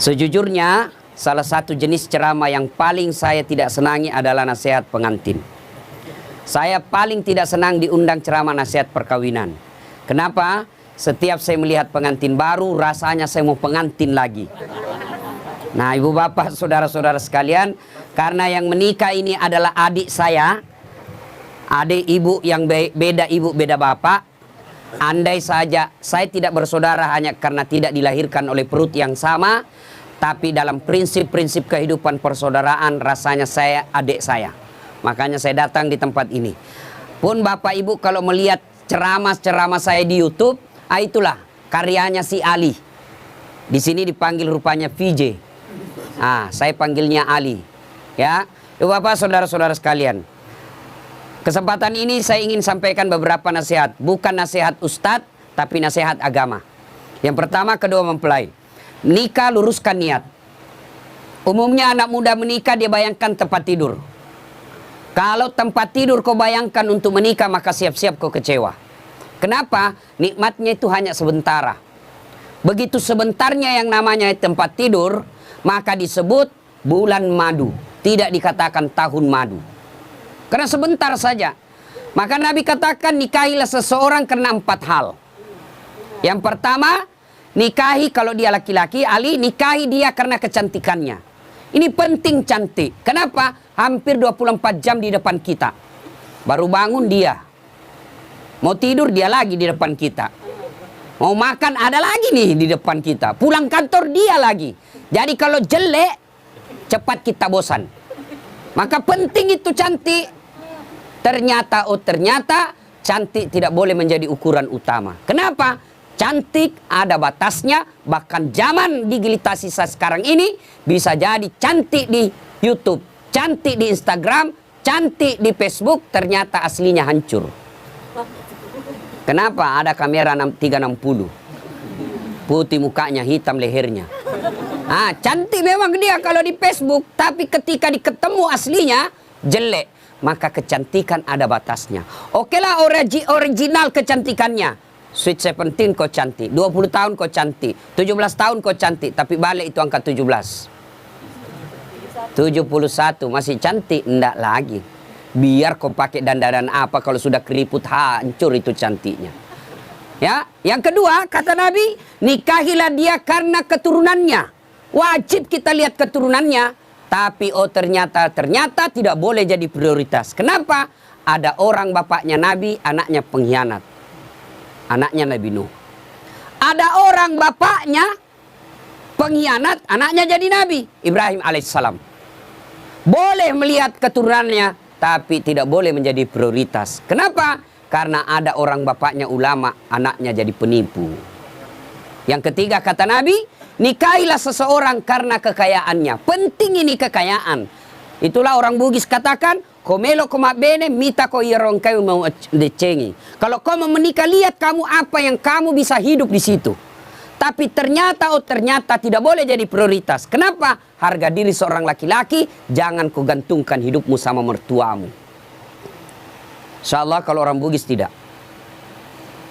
Sejujurnya, salah satu jenis ceramah yang paling saya tidak senangi adalah nasihat pengantin. Saya paling tidak senang diundang ceramah nasihat perkawinan. Kenapa? Setiap saya melihat pengantin baru, rasanya saya mau pengantin lagi. Nah, ibu bapak, saudara-saudara sekalian, karena yang menikah ini adalah adik saya, adik ibu yang beda ibu, beda bapak. Andai saja saya tidak bersaudara hanya karena tidak dilahirkan oleh perut yang sama, tapi dalam prinsip-prinsip kehidupan persaudaraan rasanya saya adik saya. Makanya saya datang di tempat ini. Pun bapak ibu kalau melihat ceramah-ceramah saya di YouTube, itulah karyanya si Ali. Di sini dipanggil rupanya VJ. Saya panggilnya Ali. Ya, ibu bapak, saudara-saudara sekalian. Kesempatan ini saya ingin sampaikan beberapa nasihat. Bukan nasihat ustadz, tapi nasihat agama. Yang pertama, kedua mempelai. Menikah, luruskan niat. Umumnya anak muda menikah dia bayangkan tempat tidur. Kalau tempat tidur kau bayangkan untuk menikah, maka siap-siap kau kecewa. Kenapa? Nikmatnya itu hanya sementara. Begitu sebentarnya yang namanya tempat tidur, maka disebut bulan madu. Tidak dikatakan tahun madu. Karena sebentar saja. Maka Nabi katakan nikahilah seseorang karena 4 hal. Yang pertama, nikahi kalau dia laki-laki, Ali nikahi dia karena kecantikannya. Ini penting cantik. Kenapa? Hampir 24 jam di depan kita. Baru bangun dia. Mau tidur dia lagi di depan kita. Mau makan ada lagi nih di depan kita. Pulang kantor dia lagi. Jadi kalau jelek, cepat kita bosan. Maka penting itu cantik. Ternyata cantik tidak boleh menjadi ukuran utama. Kenapa? Cantik ada batasnya. Bahkan zaman digitalisasi sekarang ini bisa jadi cantik di YouTube, cantik di Instagram, cantik di Facebook, ternyata aslinya hancur. Kenapa? Ada kamera 360. Putih mukanya, hitam lehernya. Cantik memang dia kalau di Facebook, tapi ketika diketemu aslinya jelek. Maka kecantikan ada batasnya. Okelah original kecantikannya. Sweet 17 kau cantik, 20 tahun kau cantik, 17 tahun kau cantik, tapi balik itu angka 17. 71 masih cantik, enggak lagi. Biar kau pakai dandanan apa, kalau sudah keriput hancur itu cantiknya. Ya, yang kedua kata Nabi, nikahilah dia karena keturunannya. Wajib kita lihat keturunannya. Tapi ternyata tidak boleh jadi prioritas. Kenapa? Ada orang bapaknya Nabi, anaknya pengkhianat. Anaknya Nabi Nuh. Ada orang bapaknya pengkhianat, anaknya jadi Nabi, Ibrahim alaihissalam. Boleh melihat keturunannya, tapi tidak boleh menjadi prioritas. Kenapa? Karena ada orang bapaknya ulama, anaknya jadi penipu. Yang ketiga kata Nabi, nikahilah seseorang karena kekayaannya. Penting ini kekayaan. Itulah orang Bugis katakan, komelo koma bene mita ko irong kayu mau decengi. Kalau kau mau menikah, lihat kamu apa yang kamu bisa hidup di situ. Tapi ternyata tidak boleh jadi prioritas. Kenapa? Harga diri seorang laki-laki jangan kau gantungkan hidupmu sama mertuamu. Insyaallah kalau orang Bugis tidak.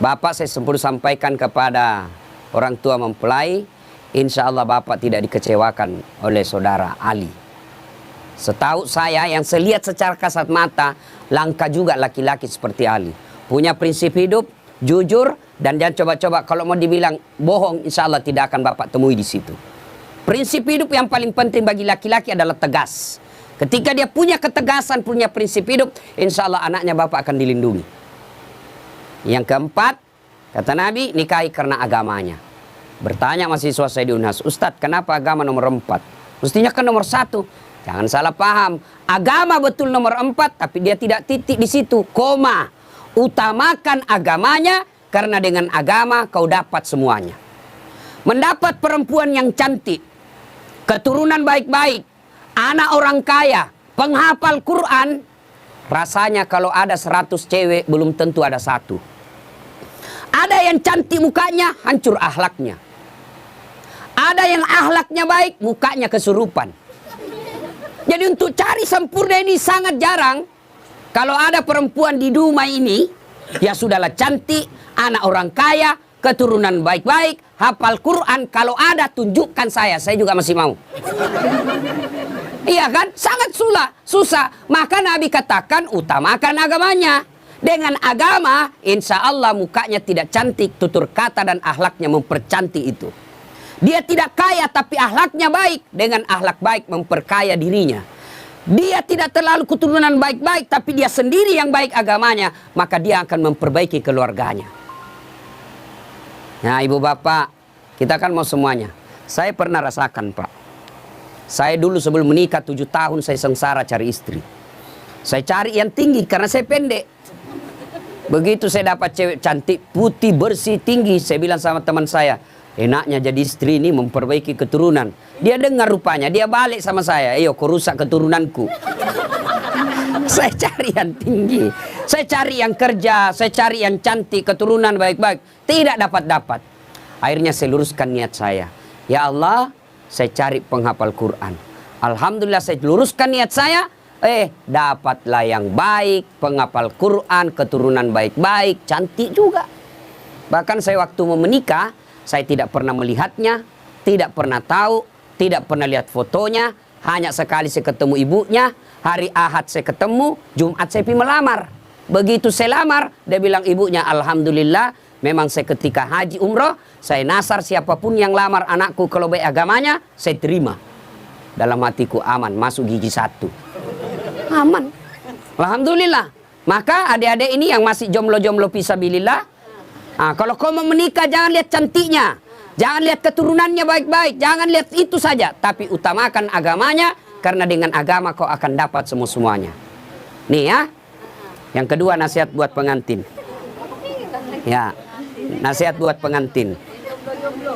Bapak saya sempat sampaikan kepada orang tua mempelai, insya Allah bapak tidak dikecewakan oleh saudara Ali. Setahu saya yang saya lihat secara kasat mata, langka juga laki-laki seperti Ali. Punya prinsip hidup, jujur, dan jangan coba-coba kalau mau dibilang bohong, insya Allah tidak akan bapak temui di situ. Prinsip hidup yang paling penting bagi laki-laki adalah tegas. Ketika dia punya ketegasan, punya prinsip hidup, insya Allah anaknya bapak akan dilindungi. Yang keempat, kata Nabi, nikahi karena agamanya. Bertanya mahasiswa saya di Unhas, Ustadz kenapa agama nomor 4? Mestinya kan nomor 1. Jangan salah paham. Agama betul nomor 4, tapi dia tidak titik di situ. Koma. Utamakan agamanya, karena dengan agama kau dapat semuanya. Mendapat perempuan yang cantik, keturunan baik-baik, anak orang kaya, penghafal Quran, rasanya kalau ada 100 cewek belum tentu ada 1. Ada yang cantik mukanya, hancur akhlaknya. Ada yang akhlaknya baik, mukanya kesurupan. Jadi untuk cari sempurna ini sangat jarang. Kalau ada perempuan di rumah ini, ya sudahlah cantik, anak orang kaya, keturunan baik-baik, hafal Quran, kalau ada tunjukkan saya juga masih mau. Iya kan? Sangat susah. Maka Nabi katakan utamakan agamanya. Dengan agama, insya Allah mukanya tidak cantik, tutur kata dan akhlaknya mempercantik itu. Dia tidak kaya tapi akhlaknya baik. Dengan akhlak baik memperkaya dirinya. Dia tidak terlalu keturunan baik-baik tapi dia sendiri yang baik agamanya. Maka dia akan memperbaiki keluarganya. Nah ibu bapak, kita kan mau semuanya. Saya pernah rasakan Pak. Saya dulu sebelum menikah 7 tahun saya sengsara cari istri. Saya cari yang tinggi karena saya pendek. Begitu saya dapat cewek cantik, putih, bersih, tinggi. Saya bilang sama teman saya, enaknya jadi istri ini memperbaiki keturunan. Dia dengar rupanya, dia balik sama saya. Ayo kau rusak keturunanku. Saya cari yang tinggi. Saya cari yang kerja, saya cari yang cantik, keturunan baik-baik. Tidak dapat-dapat. Akhirnya saya luruskan niat saya. Ya Allah, saya cari penghafal Quran. Alhamdulillah saya luruskan niat saya. Dapatlah yang baik, penghafal Quran, keturunan baik-baik, cantik juga. Bahkan saya waktu mau menikah, saya tidak pernah melihatnya, tidak pernah tahu, tidak pernah lihat fotonya. Hanya sekali saya ketemu ibunya, hari Ahad saya ketemu, Jumat saya pergi melamar. Begitu saya lamar, dia bilang ibunya, Alhamdulillah, memang saya ketika haji umroh, saya nasar siapapun yang lamar anakku kalau baik agamanya, saya terima. Dalam hatiku aman, masuk gigi 1. Aman. Alhamdulillah. Maka adik-adik ini yang masih jomblo-jomblo fisabilillah, kalau kau mau menikah jangan lihat cantiknya, jangan lihat keturunannya baik-baik, jangan lihat itu saja, tapi utamakan agamanya, karena dengan agama kau akan dapat semuanya. Nih ya. Yang kedua nasihat buat pengantin. Ya, nasihat buat pengantin.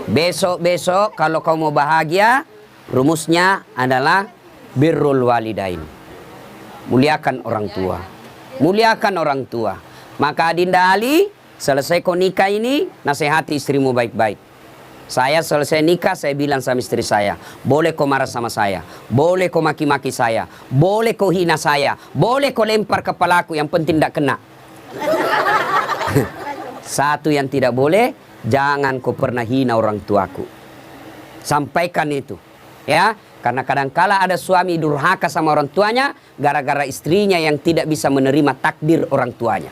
Besok-besok kalau kau mau bahagia, rumusnya adalah birrul walidain. Muliakan orang tua. Muliakan orang tua. Maka Adinda Ali, selesai kau nikah ini, nasihati istrimu baik-baik. Saya selesai nikah, saya bilang sama istri saya, boleh kau marah sama saya, boleh kau maki-maki saya, boleh kau hina saya, boleh kau lempar kepalaku, yang penting tidak kena. Satu yang tidak boleh, jangan kau pernah hina orang tuaku. Sampaikan itu, ya. Karena kadangkala ada suami durhaka sama orang tuanya, gara-gara istrinya yang tidak bisa menerima takdir orang tuanya.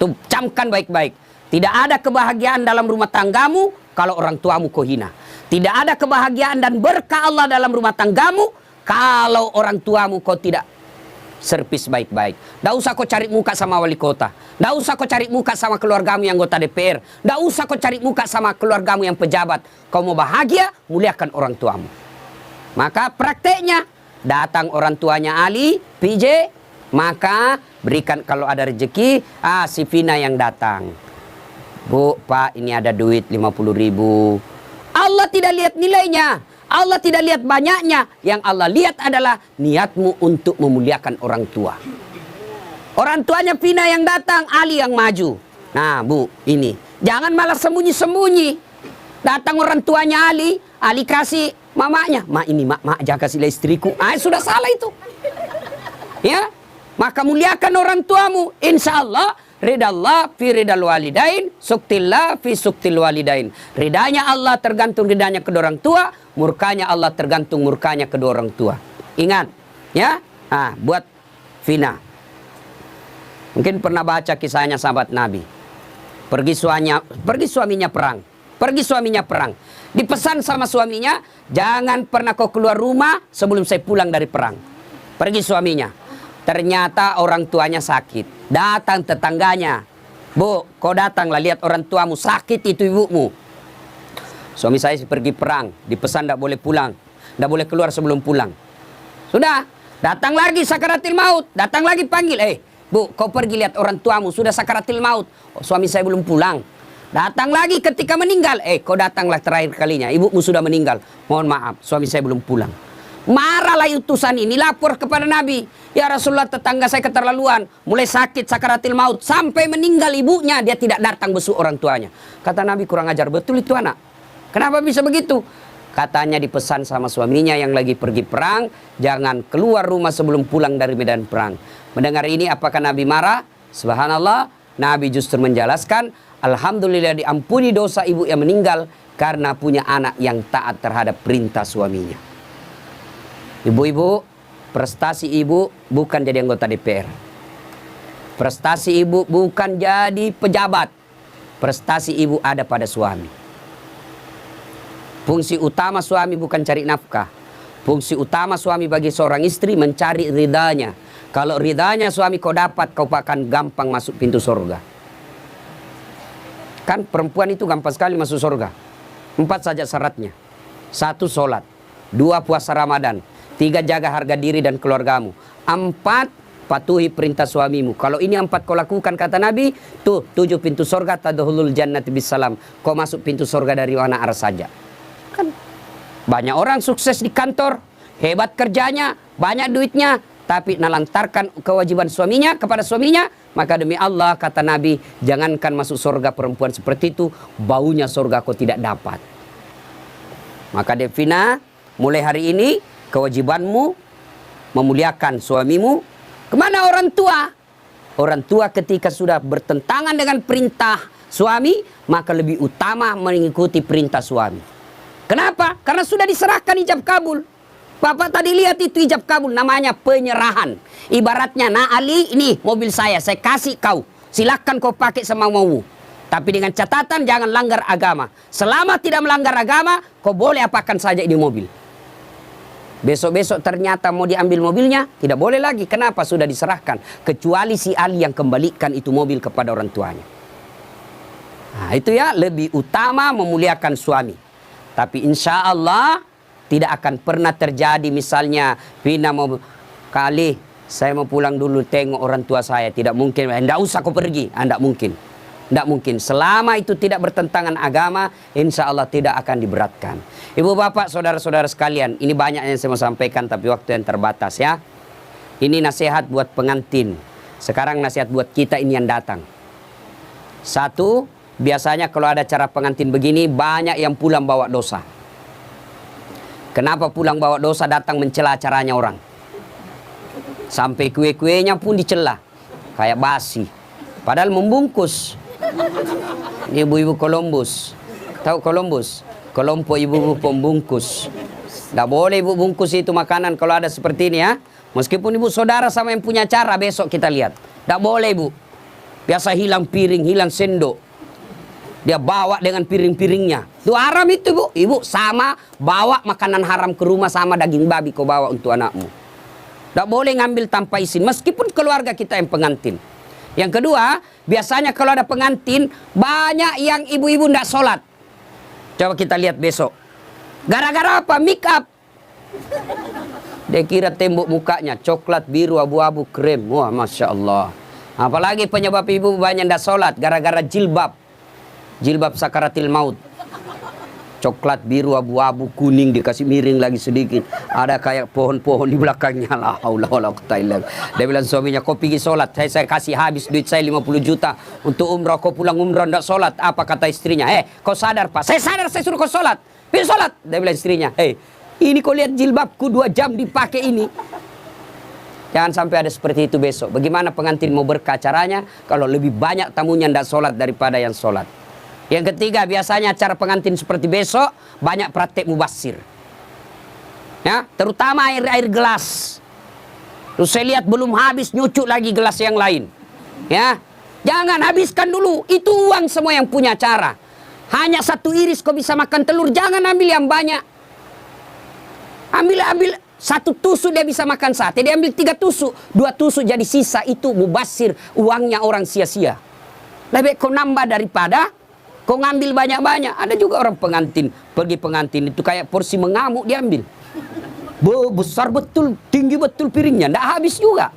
Tuh, camkan baik-baik. Tidak ada kebahagiaan dalam rumah tanggamu kalau orang tuamu kau hina. Tidak ada kebahagiaan dan berkah Allah dalam rumah tanggamu kalau orang tuamu kau tidak servis baik-baik. Tidak usah kau cari muka sama wali kota. Tidak usah kau cari muka sama keluargamu yang anggota DPR. Tidak usah kau cari muka sama keluargamu yang pejabat. Kau mau bahagia, muliakan orang tuamu. Maka prakteknya, datang orang tuanya Ali, PJ, maka berikan kalau ada rezeki, si Vina yang datang. Bu, Pak, ini ada duit 50.000. Allah tidak lihat nilainya. Allah tidak lihat banyaknya. Yang Allah lihat adalah niatmu untuk memuliakan orang tua. Orang tuanya Vina yang datang, Ali yang maju. Nah, Bu, ini. Jangan malah sembunyi-sembunyi. Datang orang tuanya Ali kasih mamanya. Mak ini, mak jangan kasihlah istriku. Sudah salah itu. Ya, maka muliakan orang tuamu. Insya Allah, ridallah fi ridal walidain, suktillah fi suktil walidain. Ridanya Allah tergantung ridanya kedua orang tua, murkanya Allah tergantung murkanya kedua orang tua. Ingat, ya. Buat Vina. Mungkin pernah baca kisahnya sahabat Nabi. Pergi suaminya perang. Dipesan sama suaminya, jangan pernah kau keluar rumah sebelum saya pulang dari perang. Pergi suaminya. Ternyata orang tuanya sakit. Datang tetangganya. Bu, kau datanglah lihat orang tuamu sakit itu ibumu. Suami saya pergi perang. Dipesan tidak boleh pulang. Tidak boleh keluar sebelum pulang. Sudah. Datang lagi sakaratil maut. Datang lagi panggil. Bu, kau pergi lihat orang tuamu. Sudah sakaratil maut. Suami saya belum pulang. Datang lagi ketika meninggal. Kau datanglah terakhir kalinya. Ibumu sudah meninggal. Mohon maaf, suami saya belum pulang. Marahlah utusan ini, lapor kepada Nabi. Ya Rasulullah, tetangga saya keterlaluan. Mulai sakit, sakaratil maut. Sampai meninggal ibunya, dia tidak datang besuk orang tuanya. Kata Nabi, kurang ajar. Betul itu anak. Kenapa bisa begitu? Katanya dipesan sama suaminya yang lagi pergi perang. Jangan keluar rumah sebelum pulang dari medan perang. Mendengar ini, apakah Nabi marah? Subhanallah, Nabi justru menjelaskan, alhamdulillah diampuni dosa ibu yang meninggal karena punya anak yang taat terhadap perintah suaminya. Ibu-ibu, prestasi ibu bukan jadi anggota DPR. Prestasi ibu bukan jadi pejabat. Prestasi ibu ada pada suami. Fungsi utama suami bukan cari nafkah. Fungsi utama suami bagi seorang istri mencari ridanya. Kalau ridanya suami kau dapat, kau akan gampang masuk pintu surga. Kan perempuan itu gampang sekali masuk surga. 4 saja syaratnya. 1, sholat. 2, puasa Ramadan. 3, jaga harga diri dan keluargamu. 4, patuhi perintah suamimu. Kalau ini 4 kau lakukan, kata Nabi, tuh 7 pintu surga, tadkhulul jannati bisalam. Kau masuk pintu surga dari mana arah saja. Kan banyak orang sukses di kantor, hebat kerjanya, banyak duitnya, tapi melantarkan kewajiban suaminya kepada suaminya. Maka demi Allah, kata Nabi, jangankan masuk surga perempuan seperti itu, baunya surga kau tidak dapat. Maka Devina, mulai hari ini kewajibanmu memuliakan suamimu. Kemana orang tua? Orang tua ketika sudah bertentangan dengan perintah suami, maka lebih utama mengikuti perintah suami. Kenapa? Karena sudah diserahkan ijab kabul. Bapak tadi lihat itu ijab kabul, namanya penyerahan. Ibaratnya, nah Ali, ini mobil saya kasih kau. Silakan kau pakai semau-maumu. Tapi dengan catatan jangan langgar agama. Selama tidak melanggar agama, kau boleh apakan saja ini mobil. Besok-besok ternyata mau diambil mobilnya, tidak boleh lagi. Kenapa? Sudah diserahkan. Kecuali si Ali yang kembalikan itu mobil kepada orang tuanya. Nah itu ya, lebih utama memuliakan suami. Tapi insya Allah tidak akan pernah terjadi misalnya Vina mau kali saya mau pulang dulu tengok orang tua saya. Tidak mungkin. Tidak usah kau pergi. Tidak mungkin. Tidak mungkin. Selama itu tidak bertentangan agama, insya Allah tidak akan diberatkan. Ibu bapak, saudara-saudara sekalian, ini banyak yang saya mau sampaikan tapi waktu yang terbatas ya. Ini nasihat buat pengantin. Sekarang nasihat buat kita ini yang datang. 1, biasanya kalau ada acara pengantin begini, banyak yang pulang bawa dosa. Kenapa pulang bawa dosa? Datang mencela acaranya orang. Sampai kue-kuenya pun dicela. Kayak basi. Padahal membungkus. Ini ibu-ibu Columbus. Tahu Columbus? Kelompok ibu-ibu pembungkus. Tidak boleh ibu bungkus itu makanan kalau ada seperti ini ya. Meskipun ibu saudara sama yang punya acara, besok kita lihat. Tidak boleh ibu. Biasa hilang piring, hilang sendok. Dia bawa dengan piring-piringnya. Itu haram itu bu. Ibu sama bawa makanan haram ke rumah sama daging babi kau bawa untuk anakmu. Tidak boleh ngambil tanpa izin. Meskipun keluarga kita yang pengantin. Yang kedua, biasanya kalau ada pengantin, banyak yang ibu-ibu tidak sholat. Coba kita lihat besok. Gara-gara apa? Make up. Dia kira tembok mukanya coklat, biru, abu-abu, krem. Wah, Masya Allah. Apalagi penyebab ibu banyak tidak sholat. Gara-gara jilbab. Jilbab sakaratil maut. Coklat, biru, abu-abu, kuning, dikasih miring lagi sedikit. Ada kayak pohon-pohon di belakangnya. La haula wala quwwata illa billah. Dia bilang suaminya, kau pergi sholat. Saya kasih habis duit saya 50 juta untuk umrah. Kau pulang umrah tidak sholat. Apa kata istrinya? Kau sadar pak? Saya sadar, saya suruh kau sholat. Pergi sholat. Dia bilang istrinya, ini kau lihat jilbabku 2 jam dipakai ini. Jangan sampai ada seperti itu besok. Bagaimana pengantin mau berkah caranya kalau lebih banyak tamunya tidak sholat daripada yang sholat. Yang ketiga, biasanya acara pengantin seperti besok banyak praktek mubasir. Ya, terutama air gelas. Terus saya lihat belum habis nyucuk lagi gelas yang lain. Ya, jangan habiskan dulu. Itu uang semua yang punya acara. Hanya 1 iris kau bisa makan telur. Jangan ambil yang banyak. Ambil 1 tusuk dia bisa makan sate. Dia ambil 3 tusuk. 2 tusuk jadi sisa. Itu mubasir. Uangnya orang sia-sia. Lebih kau nambah daripada kau ngambil banyak-banyak. Ada juga orang pengantin. Pergi pengantin itu kayak porsi mengamuk diambil. Besar betul. Tinggi betul piringnya. Tidak habis juga.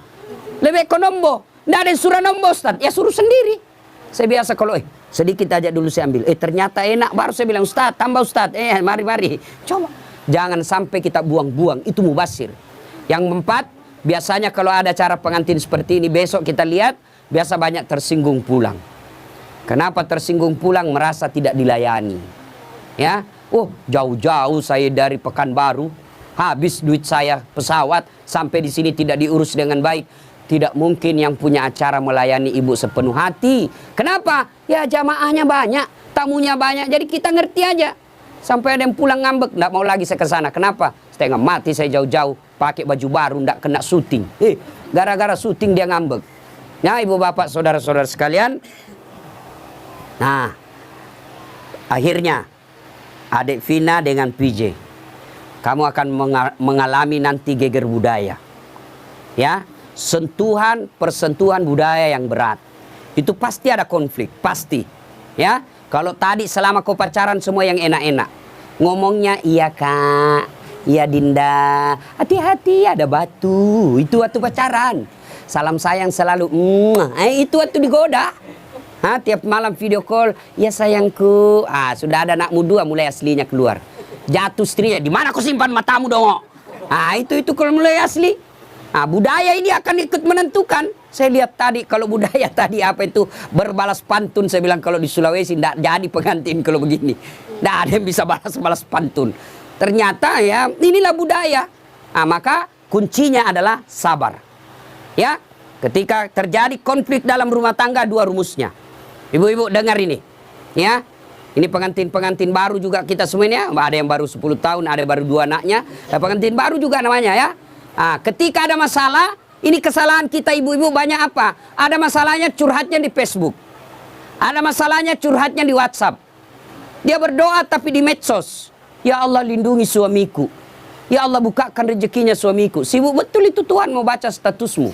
Lebih kau nombo. Tidak ada yang suruh nombo Ustaz. Ya suruh sendiri. Saya biasa kalau sedikit aja dulu saya ambil. Ternyata enak. Baru saya bilang Ustaz tambah Ustaz. Mari. Coba. Jangan sampai kita buang-buang. Itu mubasir. Yang keempat. Biasanya kalau ada acara pengantin seperti ini. Besok kita lihat. Biasa banyak tersinggung pulang. Kenapa tersinggung pulang? Merasa tidak dilayani. Ya, jauh-jauh saya dari Pekanbaru, habis duit saya pesawat, sampai di sini tidak diurus dengan baik. Tidak mungkin yang punya acara melayani ibu sepenuh hati. Kenapa? Ya jamaahnya banyak, tamunya banyak, jadi kita ngerti aja. Sampai ada yang pulang ngambek, nggak mau lagi saya ke sana. Kenapa? Setengah mati saya jauh-jauh, pakai baju baru, nggak kena syuting. Gara-gara syuting dia ngambek. Nah, ibu bapak, saudara-saudara sekalian. Nah, akhirnya adik Vina dengan PJ, kamu akan mengalami nanti geger budaya. Ya, persentuhan budaya yang berat. Itu pasti ada konflik, pasti. Ya, kalau tadi selama kau pacaran semua yang enak-enak. Ngomongnya iya kak, iya Dinda, hati-hati ada batu. Itu waktu pacaran. Salam sayang selalu, itu waktu digoda. Tiap malam video call, ya sayangku. Sudah ada anakmu 2 mulai aslinya keluar. Jatuh istrinya, di mana kau simpan matamu dong? Itu kalau mulai asli. Budaya ini akan ikut menentukan. Saya lihat tadi kalau budaya tadi apa itu berbalas pantun. Saya bilang kalau di Sulawesi tidak jadi pengantin kalau begini. Tidak ada yang bisa balas pantun. Ternyata ya inilah budaya. Maka kuncinya adalah sabar. Ya, ketika terjadi konflik dalam rumah tangga 2 rumusnya. Ibu-ibu dengar ini. Ya, ini pengantin-pengantin baru juga kita semuanya. Ada yang baru 10 tahun, ada yang baru 2 anaknya. Pengantin baru juga namanya ya. Ketika ada masalah, ini kesalahan kita ibu-ibu banyak apa? Ada masalahnya curhatnya di Facebook. Ada masalahnya curhatnya di WhatsApp. Dia berdoa tapi di medsos. Ya Allah lindungi suamiku. Ya Allah bukakan rezekinya suamiku. Sibuk betul itu Tuhan mau baca statusmu.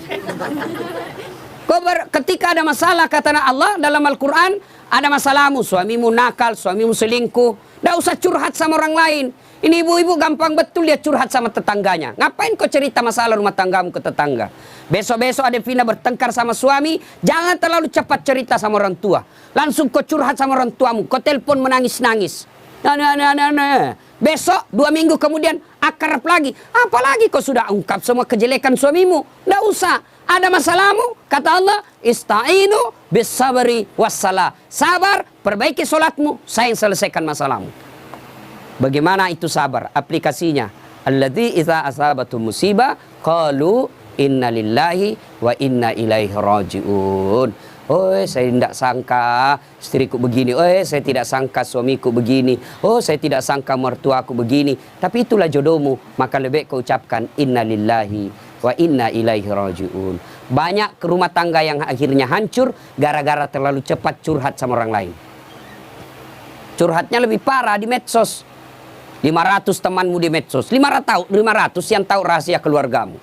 Ketika ada masalah kata Allah dalam Al-Quran, ada masalahmu, suamimu nakal, suamimu selingkuh. Tidak usah curhat sama orang lain. Ini ibu-ibu gampang betul dia curhat sama tetangganya. Ngapain kau cerita masalah rumah tanggamu ke tetangga? Besok-besok ada Vina bertengkar sama suami, jangan terlalu cepat cerita sama orang tua. Langsung kau curhat sama orang tuamu, kau telepon menangis-nangis. Besok 2 minggu kemudian akrab lagi. Apalagi kau sudah ungkap semua kejelekan suamimu. Tidak usah. Ada masalahmu, kata Allah, ista'inu bis sabri wassalah. Sabar, perbaiki solatmu, saya yang selesaikan masalahmu. Bagaimana itu sabar? Aplikasinya, alladzi idza asabatu musibah qalu inna lillahi wa inna ilaihi rajiun. Saya tidak sangka istriku begini. Saya tidak sangka suamiku begini. Saya tidak sangka mertuaku begini. Tapi itulah jodohmu. Maka lebih kau ucapkan inna lillahi wa inna ilaihi rajiun. Banyak rumah tangga yang akhirnya hancur gara-gara terlalu cepat curhat sama orang lain. Curhatnya lebih parah di medsos. 500 temanmu di medsos. 500 yang tahu rahasia keluargamu.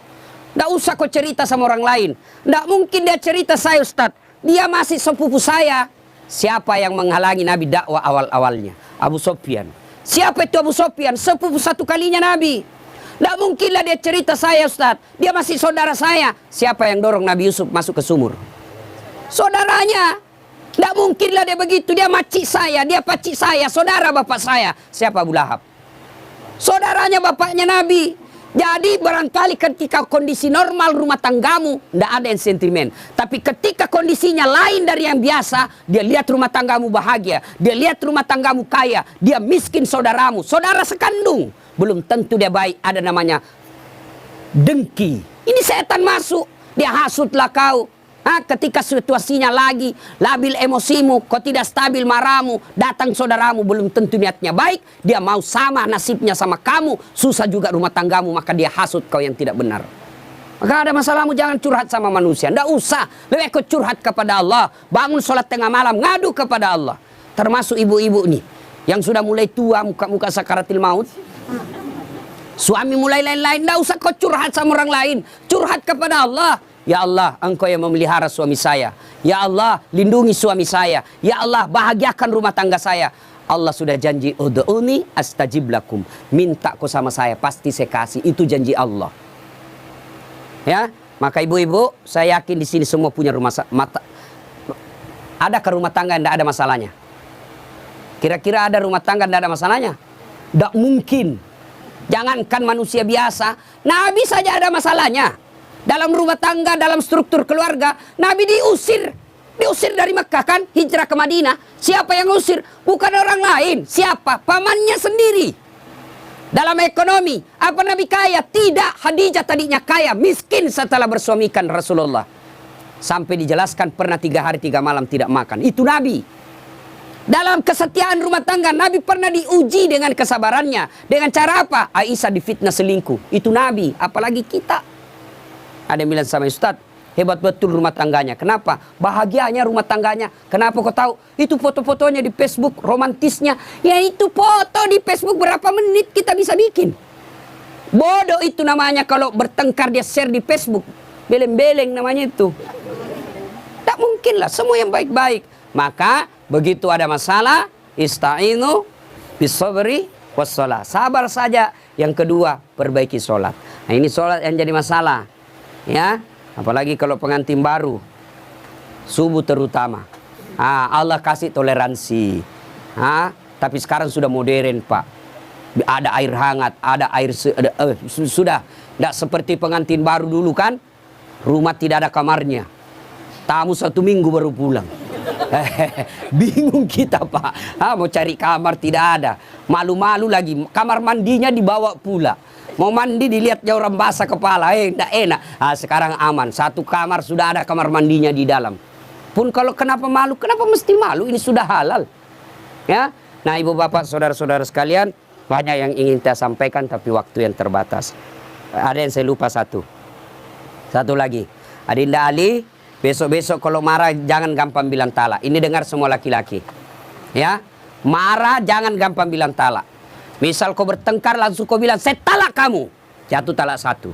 Tidak usah kau cerita sama orang lain. Tidak mungkin dia cerita saya Ustaz. Dia masih sepupu saya. Siapa yang menghalangi Nabi dakwah awal-awalnya? Abu Sufyan. Siapa itu Abu Sufyan? Sepupu 1 kalinya Nabi. Tidak mungkinlah dia cerita saya Ustaz. Dia masih saudara saya. Siapa yang dorong Nabi Yusuf masuk ke sumur? Saudaranya. Tidak mungkinlah dia begitu. Dia makcik saya, dia pacik saya, saudara bapak saya. Siapa Abu Lahab? Saudaranya bapaknya Nabi. Jadi barangkali ketika kondisi normal rumah tanggamu tidak ada yang sentimen. Tapi ketika kondisinya lain dari yang biasa, dia lihat rumah tanggamu bahagia, dia lihat rumah tanggamu kaya, dia miskin saudaramu, saudara sekandung, belum tentu dia baik. Ada namanya dengki. Ini setan masuk, dia hasutlah kau. Ketika situasinya lagi labil emosimu, kau tidak stabil marahmu, datang saudaramu belum tentu niatnya baik, dia mau sama nasibnya sama kamu, susah juga rumah tanggamu, maka dia hasut kau yang tidak benar. Maka ada masalahmu jangan curhat sama manusia, tidak usah, lebih kau curhat kepada Allah. Bangun sholat tengah malam, ngadu kepada Allah. Termasuk ibu-ibu nih yang sudah mulai tua, muka-muka sakaratil maut, suami mulai lain-lain, tidak usah kau curhat sama orang lain, curhat kepada Allah. Ya Allah, Engkau yang memelihara suami saya. Ya Allah, lindungi suami saya. Ya Allah, bahagiakan rumah tangga saya. Allah sudah janji, ud'uni astajib lakum. Minta kau sama saya, pasti saya kasih. Itu janji Allah. Ya, maka ibu-ibu, saya yakin di sini semua punya rumah mata. Adakah rumah tangga yang tidak ada masalahnya? Kira-kira ada rumah tangga yang tidak ada masalahnya? Tidak mungkin. Jangankan manusia biasa, Nabi saja ada masalahnya. Dalam rumah tangga, dalam struktur keluarga, Nabi diusir dari Mekah kan, hijrah ke Madinah. Siapa yang usir? Bukan orang lain. Siapa? Pamannya sendiri. Dalam ekonomi, apa Nabi kaya? Tidak, Khadijah tadinya kaya, miskin setelah bersuamikan Rasulullah. Sampai dijelaskan pernah 3 hari 3 malam tidak makan. Itu Nabi. Dalam kesetiaan rumah tangga, Nabi pernah diuji dengan kesabarannya. Dengan cara apa? Aisyah difitnah selingkuh. Itu Nabi, apalagi kita. Ada yang bilang sama Ustaz, hebat betul rumah tangganya. Kenapa? Bahagianya rumah tangganya. Kenapa kau tahu? Itu foto-fotonya di Facebook, romantisnya. Ya itu foto di Facebook berapa menit kita bisa bikin. Bodoh itu namanya kalau bertengkar dia share di Facebook. Beleng-beleng namanya itu. Tak mungkin lah, semua yang baik-baik. Maka begitu ada masalah, ista'inu bisabri wassalah. Sabar saja. Yang kedua, perbaiki sholat. Nah, ini sholat yang jadi masalah. Ya, apalagi kalau pengantin baru. Subuh terutama. Allah kasih toleransi. Tapi sekarang sudah modern, Pak. Ada air hangat, ada air sudah tidak seperti pengantin baru dulu kan. Rumah tidak ada kamarnya. Tamu 1 minggu baru pulang. Bingung kita, Pak. Mau cari kamar tidak ada. Malu-malu lagi. Kamar mandinya dibawa pula. Mau mandi dilihat jauh orang basah kepala. Tidak enak. Sekarang aman. 1 kamar sudah ada kamar mandinya di dalam. Pun kalau kenapa malu? Kenapa mesti malu? Ini sudah halal. Ya. Nah, ibu bapak, saudara-saudara sekalian, banyak yang ingin saya sampaikan tapi waktu yang terbatas. Ada yang saya lupa satu lagi. Adinda Ali, besok-besok kalau marah jangan gampang bilang talak. Ini dengar semua laki-laki. Ya, marah jangan gampang bilang talak. Misal kau bertengkar langsung kau bilang saya talak kamu, jatuh talak 1.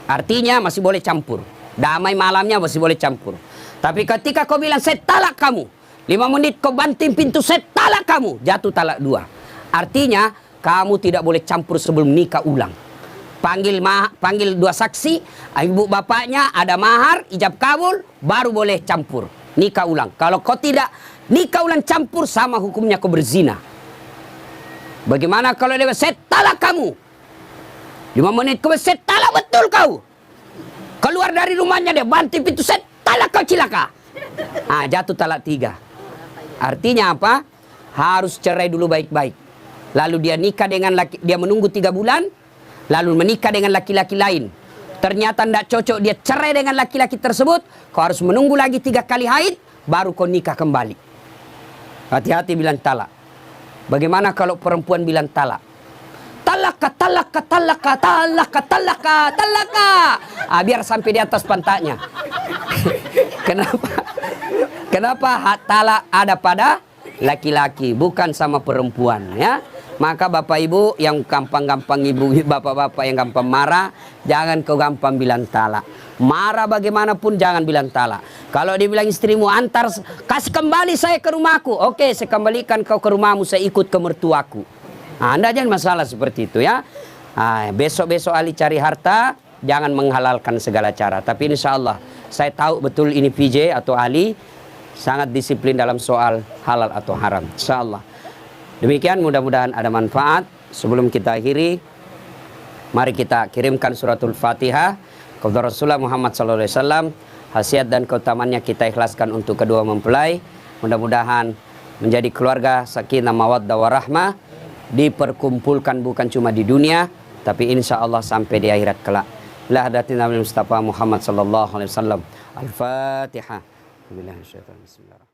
Artinya masih boleh campur. Damai malamnya masih boleh campur. Tapi ketika kau bilang saya talak kamu, 5 menit kau banting pintu saya talak kamu, jatuh talak 2. Artinya kamu tidak boleh campur sebelum nikah ulang. Panggil 2 saksi, ibu bapaknya, ada mahar, ijab kabul, baru boleh campur. Nikah ulang. Kalau kau tidak nikah ulang campur, sama hukumnya kau berzina. Bagaimana kalau dia saya talak kamu? 5 menit kau saya talak betul kau. Keluar dari rumahnya dia, banting pintu, saya talak kau cilaka. Jatuh talak 3. Artinya apa? Harus cerai dulu baik-baik. Lalu dia nikah dengan dia menunggu 3 bulan. Lalu menikah dengan laki-laki lain. Ternyata tidak cocok, dia cerai dengan laki-laki tersebut. Kau harus menunggu lagi 3 kali haid, baru kau nikah kembali. Hati-hati bilang talak. Bagaimana kalau perempuan bilang talak? Talaka, talaka, talaka, talaka, talaka, talaka. Biar sampai di atas pantatnya. Kenapa? Kenapa talak ada pada laki-laki, bukan sama perempuan, ya? Maka bapak ibu yang gampang-gampang, ibu bapak-bapak yang gampang marah, jangan kau gampang bilang talak. Marah bagaimanapun jangan bilang talak. Kalau dia bilang istrimu antar, kasih kembali saya ke rumahku. Oke, saya kembalikan kau ke rumahmu, saya ikut ke mertuaku. Anda jangan masalah seperti itu, ya. Besok-besok Ali cari harta, jangan menghalalkan segala cara. Tapi insya Allah, saya tahu betul ini PJ atau Ali sangat disiplin dalam soal halal atau haram. Insya Allah. Demikian, mudah-mudahan ada manfaat. Sebelum kita akhiri, mari kita kirimkan suratul Fatihah kepada Rasulullah Muhammad SAW. Khasiat dan keutamannya kita ikhlaskan untuk kedua mempelai. Mudah-mudahan menjadi keluarga sakinah mawaddah warahmah, diperkumpulkan bukan cuma di dunia, tapi insya Allah sampai di akhirat kelak. Ila hadatin Nabi Mustafa Muhammad SAW. Al-Fatihah. Bismillahirrahmanirrahim.